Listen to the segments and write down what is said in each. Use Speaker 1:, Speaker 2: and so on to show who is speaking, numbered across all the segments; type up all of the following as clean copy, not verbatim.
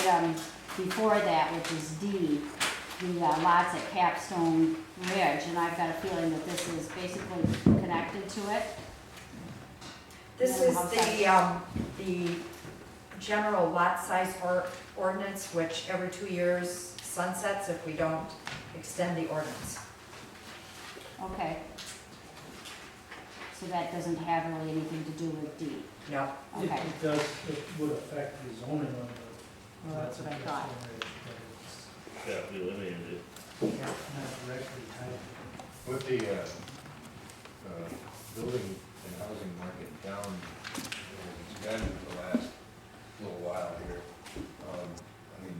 Speaker 1: item before that, which is D, the lots at Capstone Ridge, and I've got a feeling that this is basically connected to it.
Speaker 2: This is the general lot size ordinance, which every 2 years sunsets if we don't extend the ordinance.
Speaker 1: Okay. So that doesn't have really anything to do with D.
Speaker 2: No.
Speaker 1: Okay.
Speaker 3: It does, it would affect the zoning on the.
Speaker 1: Well, that's what I thought.
Speaker 4: Yeah, we eliminated it.
Speaker 3: Not directly tied.
Speaker 5: With the building and housing market down, it's been for the last little while here. I mean,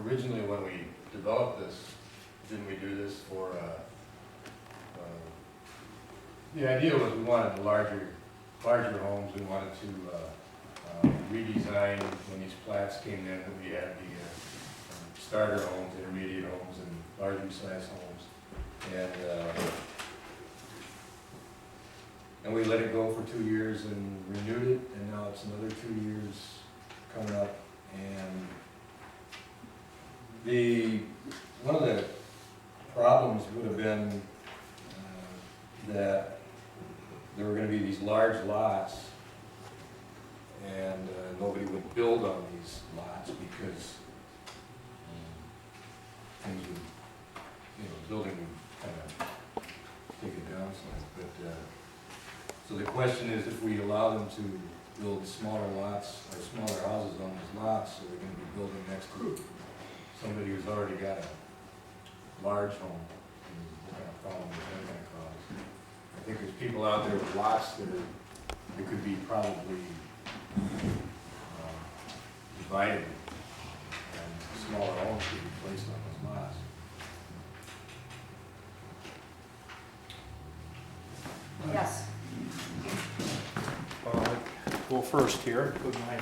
Speaker 5: originally when we developed this, didn't we do this for, the idea was we wanted larger homes, we wanted to redesign when these plats came in, that we had the starter homes, intermediate homes, and larger size homes. And we let it go for 2 years and renewed it, and now it's another 2 years coming up. And one of the problems would have been that there were going to be these large lots, and nobody would build on these lots because things would, building would kind of take it down some. But so the question is, if we allow them to build smaller lots or smaller houses on these lots, so they're going to be building next to somebody who's already got a large home, and what kind of problem is that going to cause? I think there's people out there with lots that could be probably divided, and smaller homes could be placed on those lots.
Speaker 2: Yes.
Speaker 6: Go first here, put my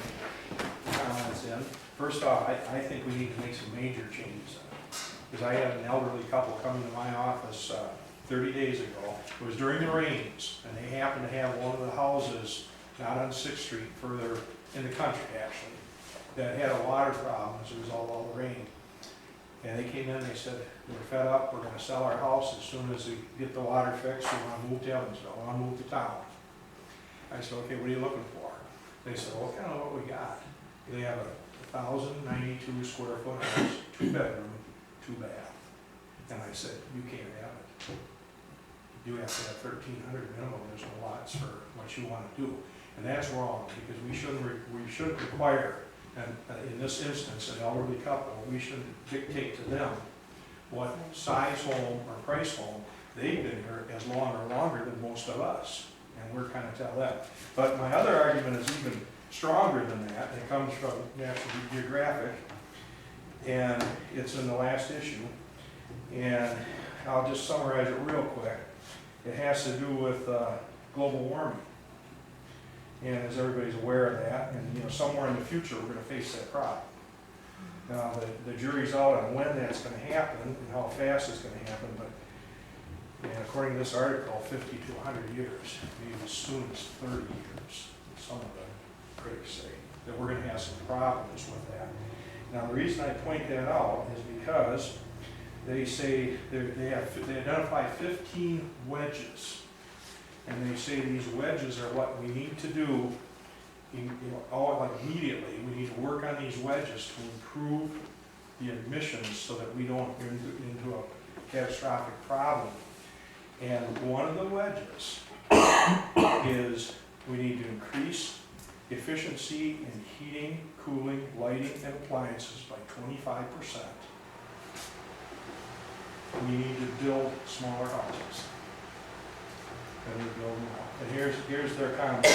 Speaker 6: comments in. First off, I think we need to make some major changes. Because I had an elderly couple come into my office 30 days ago. It was during the rains, and they happened to have one of the houses, not on 6th Street, further in the country actually, that had a water problem as a result of all the rain. And they came in, they said, we're fed up, we're gonna sell our house as soon as we get the water fixed, we wanna move to Evansville, we wanna move to town. I said, okay, what are you looking for? They said, well, kind of what we got. They have a 1,092 square foot house, 2 bedroom, 2 bath. And I said, you can't have it. You have to have 1,300 minimum, there's no lots for what you wanna do. And that's wrong, because we shouldn't require, and in this instance, an elderly couple, we shouldn't dictate to them what size home or price home. They've been here as long or longer than most of us, and we're kind of tell that. But my other argument is even stronger than that. It comes from National Geographic, and it's in the last issue. And I'll just summarize it real quick. It has to do with global warming. And as everybody's aware of that, and somewhere in the future we're going to face that problem. Now the jury's out on when that's going to happen and how fast it's going to happen, but according to this article, 50 to 100 years, maybe as soon as 30 years, some of the critics say, that we're going to have some problems with that. Now the reason I point that out is because they say they identify 15 wedges. And they say these wedges are what we need to do immediately. We need to work on these wedges to improve the emissions so that we don't get into a catastrophic problem. And one of the wedges is we need to increase efficiency in heating, cooling, lighting, and appliances by 25%. We need to build smaller houses. And here's their comment.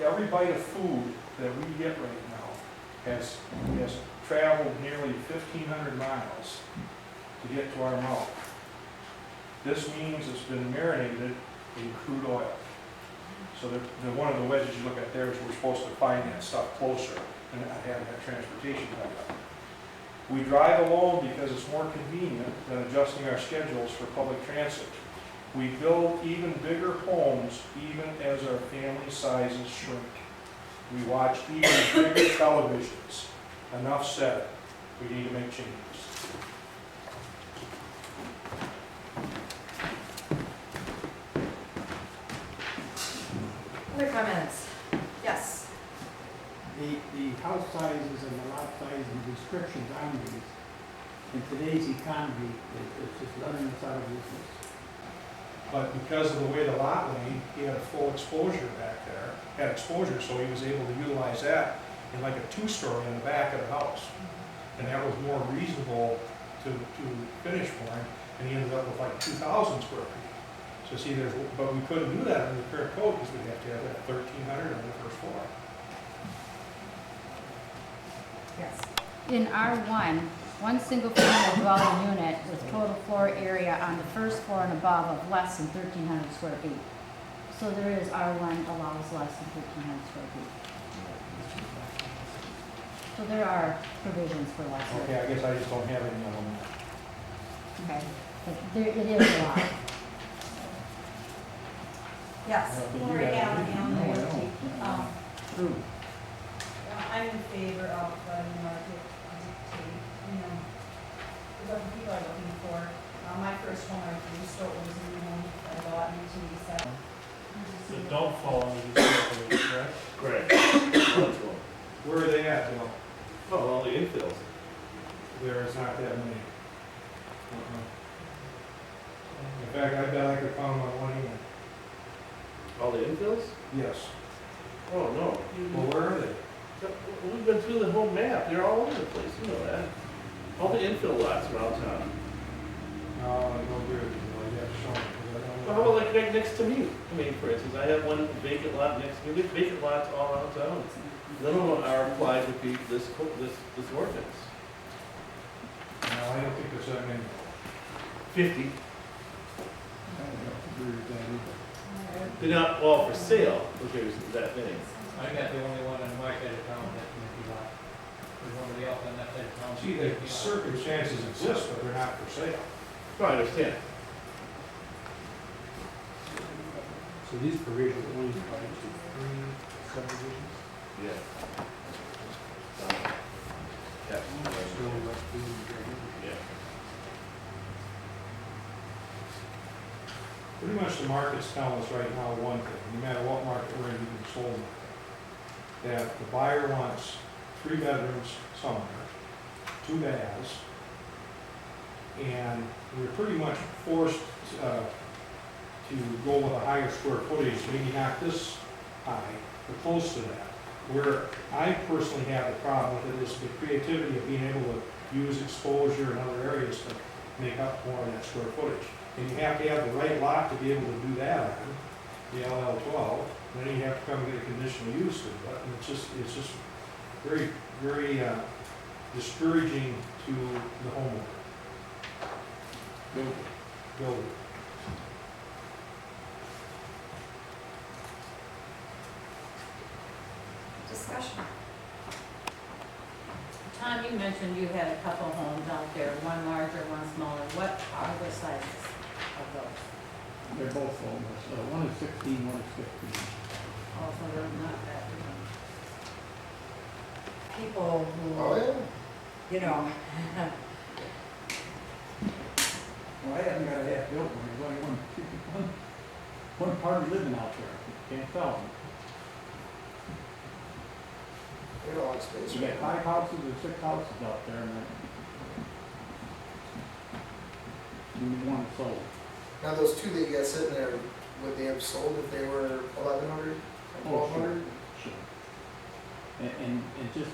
Speaker 6: Every bite of food that we get right now has traveled nearly 1,500 miles to get to our mouth. This means it's been marinated in crude oil. So one of the wedges you look at there is we're supposed to find that stuff closer and not have that transportation tied up. We drive alone because it's more convenient than adjusting our schedules for public transit. We build even bigger homes even as our family sizes shrink. We watch even bigger televisions. Enough said. We need to make changes.
Speaker 2: Other comments? Yes.
Speaker 7: The house sizes and the lot size and restrictions on these, in today's economy, it's just running us out of business.
Speaker 6: But because of the way the lot laid, he had a full exposure back there, had exposure, so he was able to utilize that in like a two-story in the back of the house. And that was more reasonable to finish for him, and he ended up with like 2,000 square feet. So see, but we couldn't do that in the current code because we'd have to have that 1,300 on the first floor.
Speaker 2: Yes.
Speaker 1: In R1, one single-family dwelling unit with total floor area on the first floor and above of less than 1,300 square feet. So there is R1 allows less than 1,300 square feet. So there are provisions for less.
Speaker 6: Okay, I guess I just don't have any of them.
Speaker 1: Okay, but there, it is allowed.
Speaker 2: Yes.
Speaker 8: Lori Allen,
Speaker 7: No, I don't. True.
Speaker 8: I'm in favor of letting the market dictate, what the people are looking for. My first home I used to was a new home that I bought in 1987.
Speaker 3: That don't fall under these regulations, correct?
Speaker 4: Correct.
Speaker 6: Where are they at, Bill?
Speaker 4: Oh, all the infills.
Speaker 6: There's not that many. In fact, I bet I could count them on one hand.
Speaker 4: All the infills?
Speaker 6: Yes.
Speaker 4: Oh, no.
Speaker 6: Well, where are they?
Speaker 4: We've been through the whole map, they're all over the place, you know that. All the infill lots around town.
Speaker 6: No, I don't agree with you, you have to show them, because I don't
Speaker 4: Well,
Speaker 6: know.
Speaker 4: how about like right next to me? I mean, for instance, I have one vacant lot next to me, there's vacant lots all around town. None of them are applied with this ordinance.
Speaker 6: No, I don't think there's that many.
Speaker 4: 50.
Speaker 7: I don't agree with that either.
Speaker 4: They're not all for sale, but there's that many.
Speaker 9: I got the only one on my side of town that's empty lot. There's nobody else on that side of town.
Speaker 6: See, the circumstances exist, but they're not for sale.
Speaker 4: No, I understand.
Speaker 7: So these provisions only apply to 3 subdivisions?
Speaker 4: Yeah. Yeah.
Speaker 7: Still left being regulated.
Speaker 4: Yeah.
Speaker 6: Pretty much the market's telling us right now one thing, no matter what market we're in, you can sold them. That the buyer wants 3 bedrooms somewhere, 2 baths, and we're pretty much forced to go with a higher square footage, maybe not this high, but close to that. Where I personally have the problem with it is the creativity of being able to use exposure in other areas to make up more of that square footage. And you have to have the right lot to be able to do that on, the LL12, and then you have to come and get a conditional use to it. And it's just very, very discouraging to the homeowner. Builder.
Speaker 2: Discussion.
Speaker 10: Tom, you mentioned you had a couple homes out there, one larger, one smaller. What are the sizes of those?
Speaker 7: They're both almost, one is 16, one is 15.
Speaker 10: Also, they're not that big.
Speaker 2: People who,
Speaker 11: Oh, yeah.
Speaker 2: you know,
Speaker 7: Well, I haven't got a half built one, there's only one party living out there, can't sell them.
Speaker 11: We don't like space.
Speaker 7: You got 5 houses or 6 houses out there, and then you want it sold.
Speaker 11: Now, those 2 that you got sitting there, would they have sold if they were 1,100 or 1,200?
Speaker 7: Sure. And just,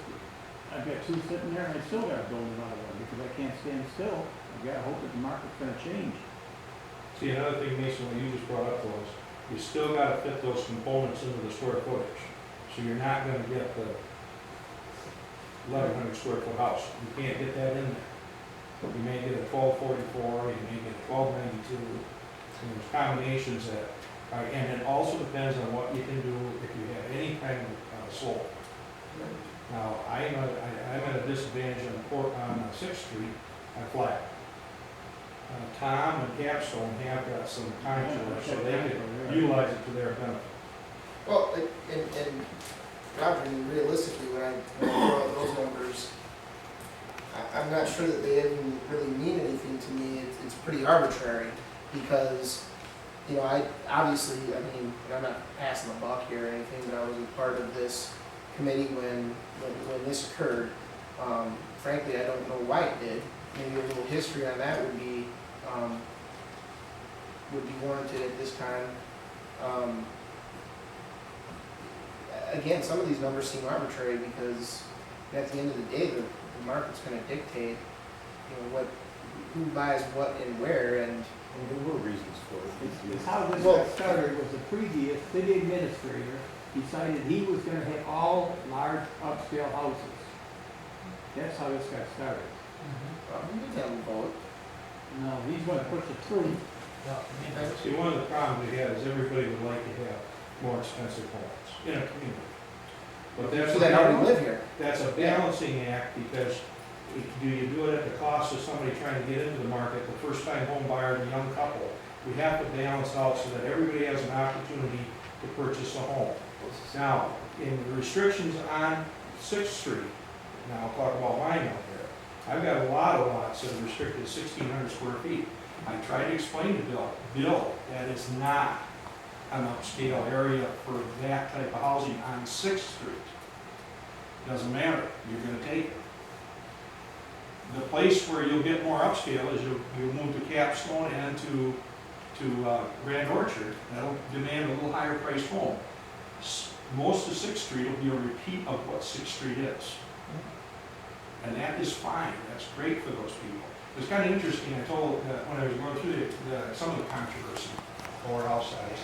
Speaker 7: I've got 2 sitting there, and I still gotta build another one, because I can't stand still. I gotta hope that the market's gonna change.
Speaker 6: See, another thing, Mason, what you just brought up was, you still gotta fit those components into the square footage. So you're not gonna get the 1,100 square foot house. You can't get that in there. You may get a 1244, you may get a 1292. And there's combinations that, and it also depends on what you can do if you have any kind of slope. Now, I'm at a disadvantage on 6th Street, on flat. Tom and Capstone have got some time to it, so they can utilize it to their benefit.
Speaker 11: Well, and Roger, I mean, realistically, when I throw out those numbers, I'm not sure that they even really mean anything to me. It's pretty arbitrary because, you know, I mean, I'm not passing the buck here or anything, but I was a part of this committee when this occurred. Frankly, I don't know why it did. Maybe a little history on that would be warranted at this time. Again, some of these numbers seem arbitrary because at the end of the day, the market's going to dictate, you know, who buys what and where, and
Speaker 5: There were reasons for it.
Speaker 7: How this
Speaker 11: Well-
Speaker 7: got started was the previous city administrator decided he was gonna have all large upscale houses. That's how this got started.
Speaker 11: we didn't have a vote.
Speaker 7: No, he's gonna push it through.
Speaker 6: See, one of the problems we have is everybody would like to have more expensive homes in a community. But that's
Speaker 11: So they already live here.
Speaker 6: That's a balancing act, because do you do it at the cost of somebody trying to get into the market, the first-time home buyer, the young couple? We have to balance out so that everybody has an opportunity to purchase a home. Now, in the restrictions on Sixth Street, now I'll talk about mine out there. I've got a lot of lots that are restricted to 1,600 square feet. I tried to explain to Bill, that is not an upscale area for that type of housing on Sixth Street. Doesn't matter, you're gonna take it. The place where you'll get more upscale is you'll move to Capstone and to Grand Orchard. That'll demand a little higher priced home. Most of Sixth Street will be a repeat of what Sixth Street is. And that is fine, that's great for those people. It's kind of interesting, I told, when I was going through some of the controversy over house size,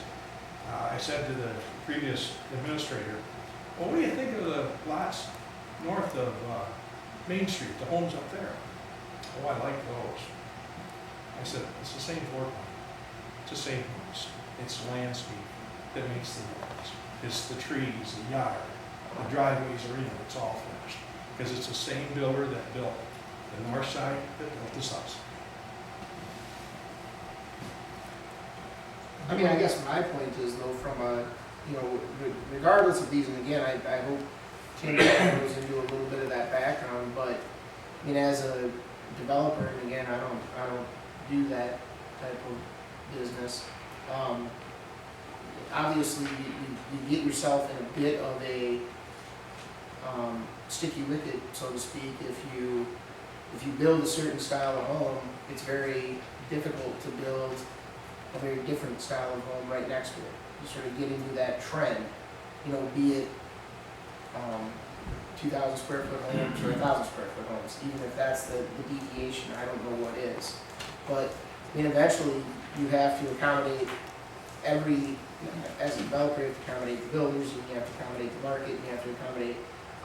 Speaker 6: I said to the previous administrator, well, what do you think of the lots north of Main Street, the homes up there? Oh, I like those. I said, it's the same floor plan. It's the same homes. It's landscape that makes the difference. It's the trees, the yard, the driveways are in, it's all finished. Because it's the same builder that built the north side that built the south side.
Speaker 11: I mean, I guess my point is though, from a, you know, regardless of these, and again, I hope Tim goes into a little bit of that background, but, I mean, as a developer, and again, I don't do that type of business. Obviously, you get yourself in a bit of a sticky wicket, so to speak, if you build a certain style of home. It's very difficult to build a very different style of home right next to it. You sort of get into that trend, you know, be it 2,000 square foot homes or 1,000 square foot homes, even if that's the deviation, I don't know what is. But, I mean, eventually, you have to accommodate as a developer, you have to accommodate the builders, you have to accommodate the market, you have to accommodate,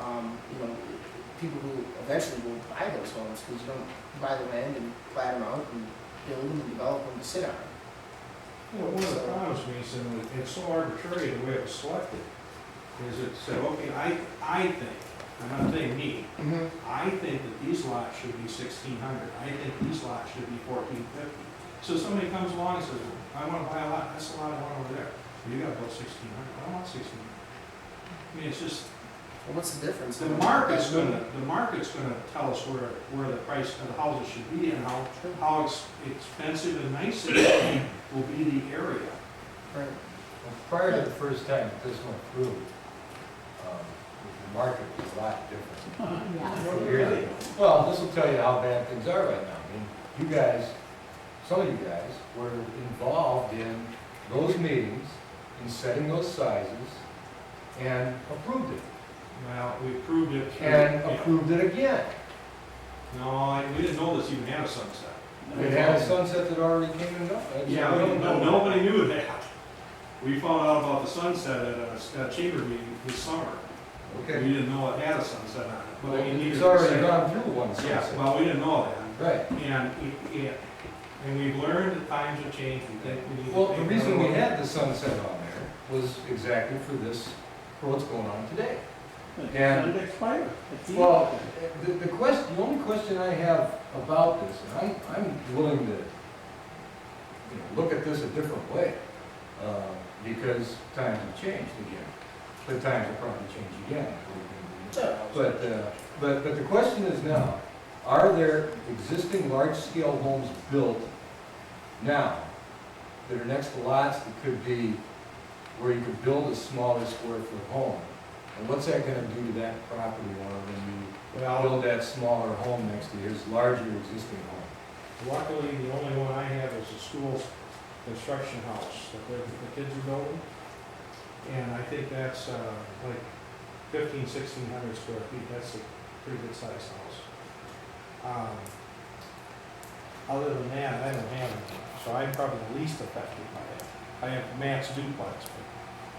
Speaker 11: you know, people who eventually will buy those homes, because you don't buy the land and plat them out and build them and develop them to sit on.
Speaker 6: Well, one of the problems, Mason, it's so arbitrary the way it was selected, is it said, okay, I think, I'm not saying me, I think that these lots should be 1,600, I think these lots should be 1,450. So somebody comes along and says, I want to buy a lot, that's the lot I want over there. Well, you gotta build 1,600, I don't want 1,600. I mean, it's just,
Speaker 11: Well, what's the difference?
Speaker 6: the market's gonna tell us where the price of the houses should be and how expensive and nice it will be the area.
Speaker 11: Right.
Speaker 5: Well, prior to the first time that this went through, the market was a lot different.
Speaker 1: Yeah.
Speaker 5: Years ago. Well, this will tell you how bad things are right now. I mean, you guys, some of you guys were involved in those meetings, in setting those sizes, and approved it.
Speaker 6: Well, we approved it.
Speaker 5: And approved it again.
Speaker 6: No, we didn't know this even had a sunset.
Speaker 5: It had a sunset that already came and gone.
Speaker 6: Yeah, nobody knew that. We found out about the sunset at a chamber meeting this summer. We
Speaker 5: Okay.
Speaker 6: didn't know it had a sunset on it. But I mean,
Speaker 5: It's
Speaker 6: neither
Speaker 5: already
Speaker 6: did
Speaker 5: gone through one
Speaker 6: Yeah,
Speaker 5: sunset.
Speaker 6: well, we didn't know that.
Speaker 5: Right.
Speaker 6: And we've learned that times have changed. We think we need to.
Speaker 5: Well, the
Speaker 6: take
Speaker 5: reason we
Speaker 6: another
Speaker 5: had the sunset on there was exactly for this, for what's going on today.
Speaker 7: And it expired.
Speaker 5: Well, the only question I have about this, and I'm willing to, look at this a different way, because times have changed again. the times will probably change again. But the question is now, are there existing large-scale homes built now that are next to lots that could be where you could build a smaller square foot home? And what's that gonna do to that property owner when you build that smaller home next to his larger existing home?
Speaker 6: Luckily, the only one I have is a school construction house that the kids are building. And I think that's like 1,500–1,600 square feet. That's a pretty good sized house. Other than that, I don't have any, so I'm probably the least affected by it. I have Matt's duplex, but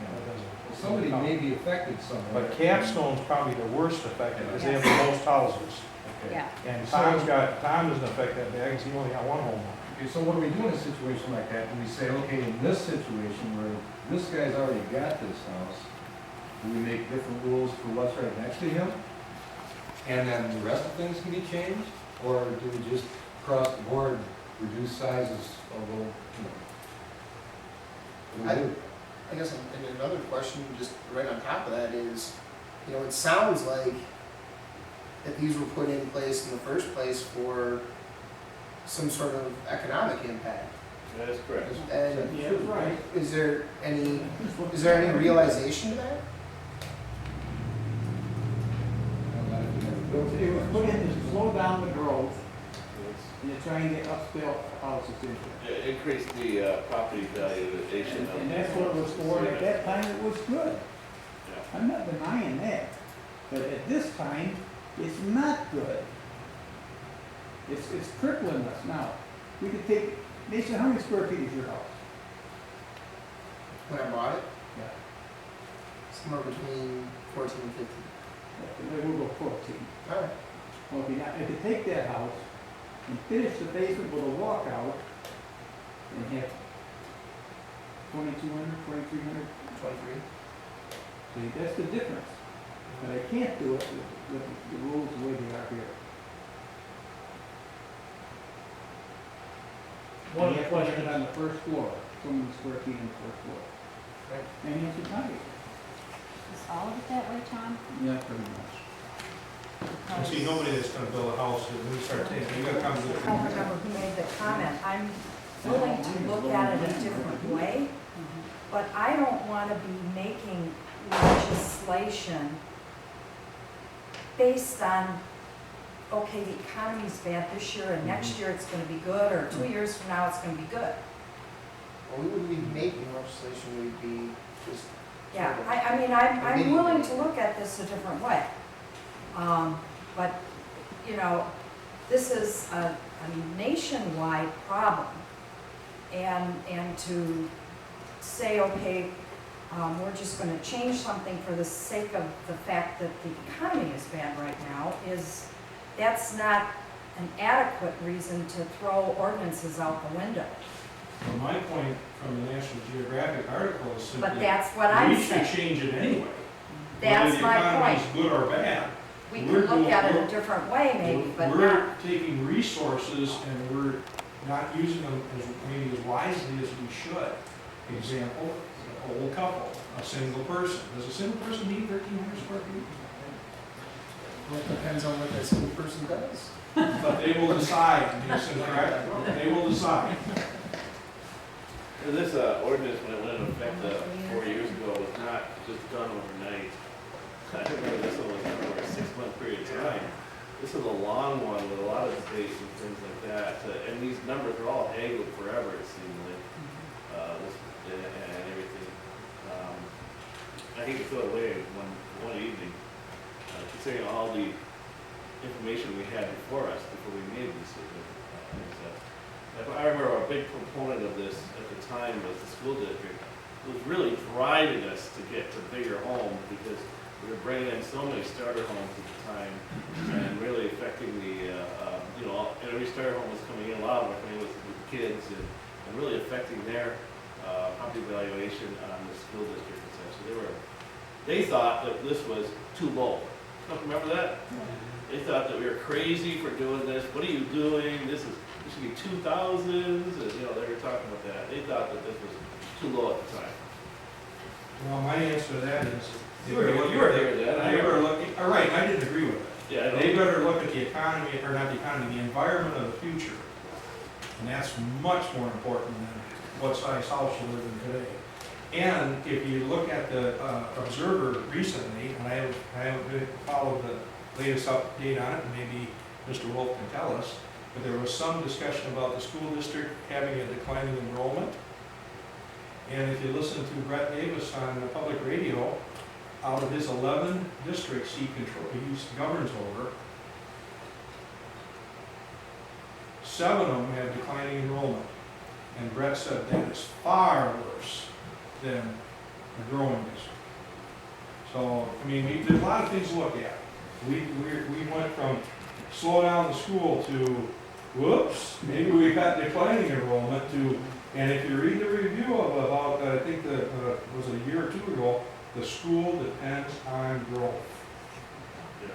Speaker 6: that doesn't.
Speaker 5: Well, somebody may be affected somewhere.
Speaker 6: But Capstone's probably the worst affected because they have the most houses.
Speaker 5: Okay.
Speaker 1: Yeah.
Speaker 6: And Tom doesn't affect that bad because he only got one home.
Speaker 5: Okay, so what do we do in a situation like that? Do we say, okay, in this situation where this guy's already got this house, do we make different rules for what's right next to him? And then the rest of things can be changed? Or do we just across the board reduce sizes a little, What do we do?
Speaker 11: I guess, and another question, just right on top of that is, it sounds like that these were put in place in the first place for some sort of economic impact.
Speaker 4: That is correct.
Speaker 11: And
Speaker 7: Yeah, right.
Speaker 11: is there any realization to that?
Speaker 7: It was put in to slow down the growth, and to try and get upscale houses into it.
Speaker 4: Increase the property valuation.
Speaker 7: And that's what it was for, and at that time it was good. I'm not denying that, but at this time, it's not good. It's crippling us now. We could take, Mason, how many square feet is your house?
Speaker 11: When I bought it,
Speaker 7: Yeah.
Speaker 11: somewhere between 14 and 15.
Speaker 7: We'll go 14.
Speaker 11: All right.
Speaker 7: Okay, now, if you take that house and finish the basement with a walkout and have 2,200, 2,300,
Speaker 11: 23.
Speaker 7: see, that's the difference. But I can't do it with the rules the way they are here.
Speaker 3: One
Speaker 7: You have to
Speaker 3: question,
Speaker 7: have it on the first floor, so many square feet on the first floor.
Speaker 11: Right.
Speaker 7: And you have to tell you.
Speaker 1: Is all of it that way, Tom?
Speaker 7: Yeah, pretty much.
Speaker 6: You see, nobody that's gonna build a house, when we start taking, you gotta come to
Speaker 2: I
Speaker 6: the.
Speaker 2: don't remember who made the comment. I'm willing to look at it a different way, but I don't want to be making legislation based on, okay, the economy's bad this year and next year it's going to be good, or 2 years from now it's going to be good.
Speaker 11: Well, we wouldn't be making legislation, we'd be just.
Speaker 2: Yeah, I mean, I'm willing to look at this a different way. But, this is a nationwide problem. And to say, okay, we're just going to change something for the sake of the fact that the economy is bad right now that's not an adequate reason to throw ordinances out the window.
Speaker 6: Well, my point from the National Geographic article is simply.
Speaker 2: But that's what I'm
Speaker 6: We should
Speaker 2: saying.
Speaker 6: change it anyway.
Speaker 2: That's my
Speaker 6: Whether the
Speaker 2: point.
Speaker 6: economy's good or bad.
Speaker 2: We can look at it a different way maybe, but not.
Speaker 6: We're taking resources and we're not using them maybe as wisely as we should. Example, an old couple, a single person. Does a single person need 1,300 square feet?
Speaker 11: Well, it depends on what that single person does.
Speaker 6: But they will decide, Mason, correct? They will decide.
Speaker 4: This ordinance, when it went into effect 4 years ago, was not just done overnight. I remember this one was done over a 6-month period of time. This is a long one with a lot of states and things like that. And these numbers are all haggled forever, it seems like, and everything. I hate to throw it away one evening, considering all the information we had before us before we made the decision. I remember a big proponent of this at the time was the school district. It was really driving us to get to bigger homes because we were bringing in so many starter homes at the time and really affecting the, every starter home was coming in, a lot of them were coming in with kids and really affecting their property valuation on the school district and such. So they thought that this was too low. Remember that? They thought that we were crazy for doing this. What are you doing? This should be 2000s, and they were talking about that. They thought that this was too low at the time.
Speaker 6: Well, my answer to that is,
Speaker 4: You were there then.
Speaker 6: They better look, all right, I didn't agree with it.
Speaker 4: Yeah, I
Speaker 6: They
Speaker 4: don't,
Speaker 6: better look at the economy, or not the economy, the environment of the future. And that's much more important than what size house you live in today. And if you look at the Observer recently, and I haven't followed the latest update on it, and maybe Mr. Wolf can tell us, but there was some discussion about the school district having a declining enrollment. And if you listen to Brett Davis on the public radio, out of his 11 districts he governs over, 7 of them have declining enrollment. And Brett said that is far worse than a growing district. So, I mean, there's a lot of things to look at. We went from slow down the school to, whoops, maybe we got declining enrollment to, and if you read the review of about, I think that was a year or 2 ago, the school depends on growth.
Speaker 4: yes,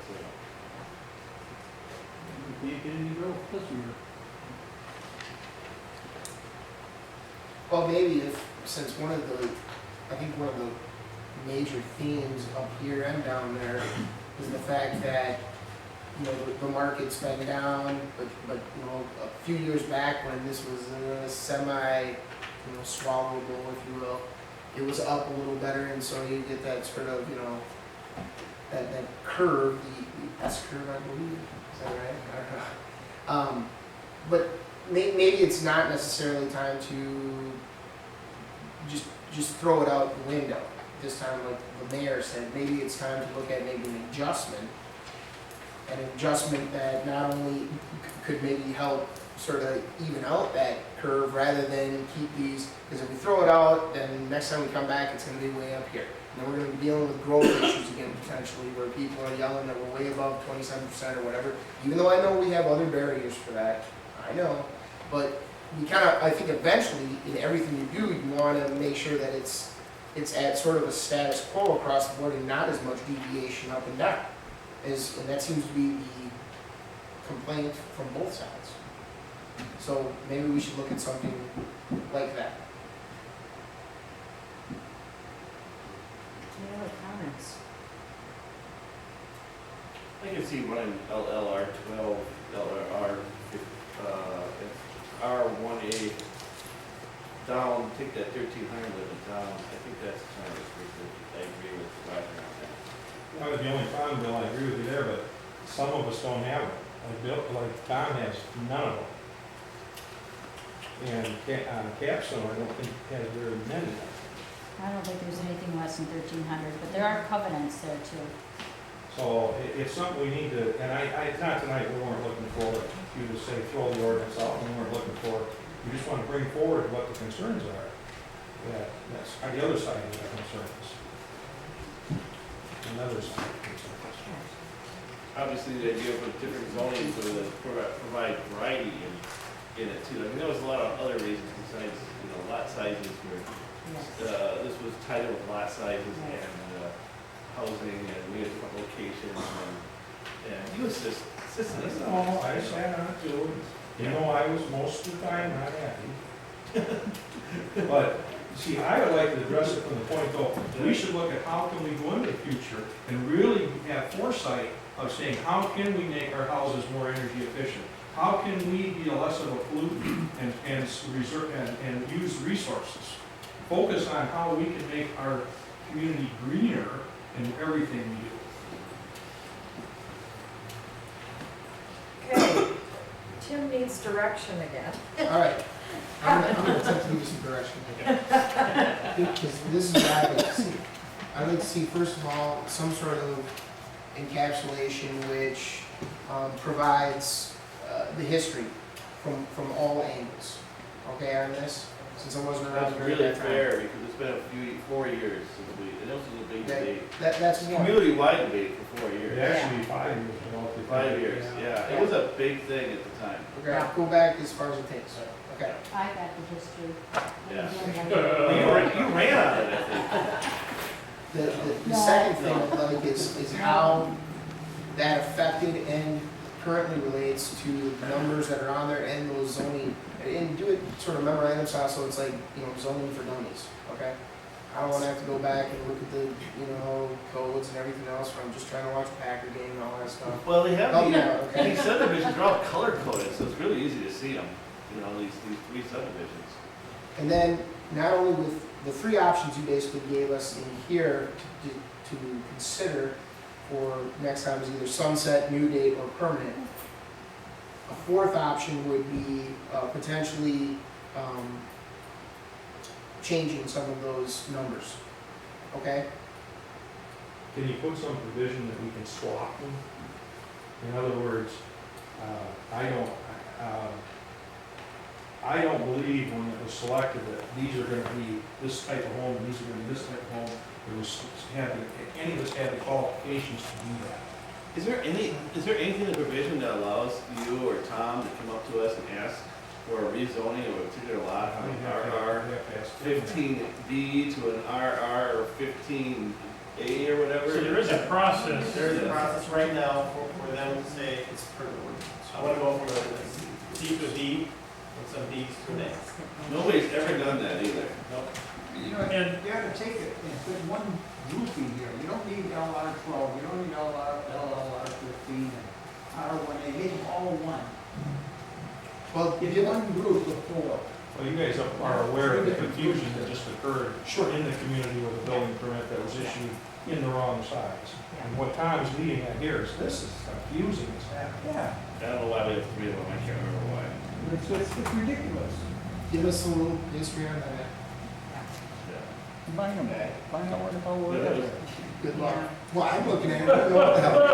Speaker 7: You can't get any growth this year.
Speaker 11: Well, maybe if, since I think one of the major themes up here and down there is the fact that, you know, the market's been down, but, you know, a few years back when this was semi, you know, swallowable, if you will, it was up a little better, and so you get that sort of, you know, that curve, the S curve, I believe, is that right? I don't know. But maybe it's not necessarily time to just throw it out the window. This time, like the mayor said, maybe it's time to look at maybe an adjustment that not only could maybe help sort of even out that curve rather than keep these, because if we throw it out, then next time we come back, it's going to be way up here. And then we're going to be dealing with growth issues again potentially, where people are yelling that we're way above 27% or whatever, even though I know we have other barriers for that, I know, but you kind of, I think eventually, in everything you do, you want to make sure that it's at sort of a status quo across the board and not as much deviation up and down. And that seems to be the complaint from both sides. So maybe we should look at something like that.
Speaker 1: Any other comments?
Speaker 4: I can see running LLR 12, LLR, R1A down, take that 1300 limit down. I think that's kind of restrictive. I agree with Roger on that.
Speaker 6: That was the only problem, Bill, I agree with you there, but some of us don't have it. Like Bill, like Tom has none of them. And Capstone, I don't think has very many.
Speaker 1: I don't think there's anything less than 1,300, but there are covenants there too.
Speaker 6: So it's something we need to, and not tonight, we weren't looking for you to say throw the ordinance out, we weren't looking for, we just want to bring forward what the concerns are. That's the other side of the concerns. Another side of the concerns.
Speaker 4: Obviously, the idea of different zoning so that provide variety in it too. I mean, there was a lot of other reasons besides, you know, lot sizes where
Speaker 1: Yes.
Speaker 4: this was titled with lot sizes and housing, and we had different locations, and he was just insistent.
Speaker 6: Oh, I sat on it too. You know, I was most of the time not happy. But, see, I would like to address it from the point though, we should look at how can we go into the future and really have foresight of saying, how can we make our houses more energy efficient? How can we be less of a pollutant and use resources? Focus on how we can make our community greener in everything we do.
Speaker 2: Okay, Tim needs direction again.
Speaker 11: All right, I'm gonna attempt to give you some direction again. Because this is what I would like to see. I'd like to see, first of all, some sort of encapsulation which provides the history from all angles. Okay, on this, since I wasn't around
Speaker 4: That's
Speaker 11: during
Speaker 4: really
Speaker 11: that time.
Speaker 4: fair, because it's been 4 years since and this was a big debate.
Speaker 11: That's one.
Speaker 4: Community-wide debate for 4 years.
Speaker 6: Actually, 5 years.
Speaker 4: 5 years, yeah. It was a big thing at the time.
Speaker 11: Okay, I'll go back as far as it takes. Okay.
Speaker 1: I got the history.
Speaker 4: Yeah. You ran on it, I think.
Speaker 11: The second thing I'd like is how that affected and currently relates to the numbers that are on there and those zoning, and do it sort of memorandum style, so it's like, you know, zoning for dummies, okay? I don't wanna have to go back and look at the, you know, codes and everything else, where I'm just trying to watch a Packer game and all that stuff.
Speaker 4: Well, they have,
Speaker 11: Oh, yeah, okay.
Speaker 4: these subdivisions are all color coded, so it's really easy to see them, you know, these three subdivisions.
Speaker 11: And then, not only with the three options you basically gave us in here to consider for next time is either sunset, new date, or permanent. A fourth option would be potentially changing some of those numbers, okay?
Speaker 6: Can you put some provision that we can swap them? In other words, I don't believe when it was selected that these are gonna be this type of home and these are gonna be this type of home. Any of us had the qualifications to do that.
Speaker 4: Is there anything in the provision that allows you or Tom to come up to us and ask for a rezoning of a particular lot from RR 15B to an RR 15A or whatever?
Speaker 3: So there is a process.
Speaker 12: There is a process right now for them to say,
Speaker 11: It's per ordinance.
Speaker 12: I want to go from a C to a D, and some Ds to an A.
Speaker 4: Nobody's ever done that either.
Speaker 12: Nope.
Speaker 7: You know, and you gotta take it and put one group in here, you don't need LR 12, you don't need LR 15, and R1A, make them all one.
Speaker 11: Well,
Speaker 7: Get
Speaker 11: give
Speaker 7: one group of four.
Speaker 6: Well, you guys are aware of the confusion that just occurred in the community with a building permit that was issued in the wrong size. And what Tom's leading at here is this is confusing as heck.
Speaker 7: Yeah,
Speaker 4: I don't know why we have three of them, I can't remember why.
Speaker 7: it's ridiculous.
Speaker 11: Give us a little history on that.
Speaker 7: Find them, find out what about whatever.
Speaker 11: Good luck. Well, I'm looking at it, I don't know what the hell.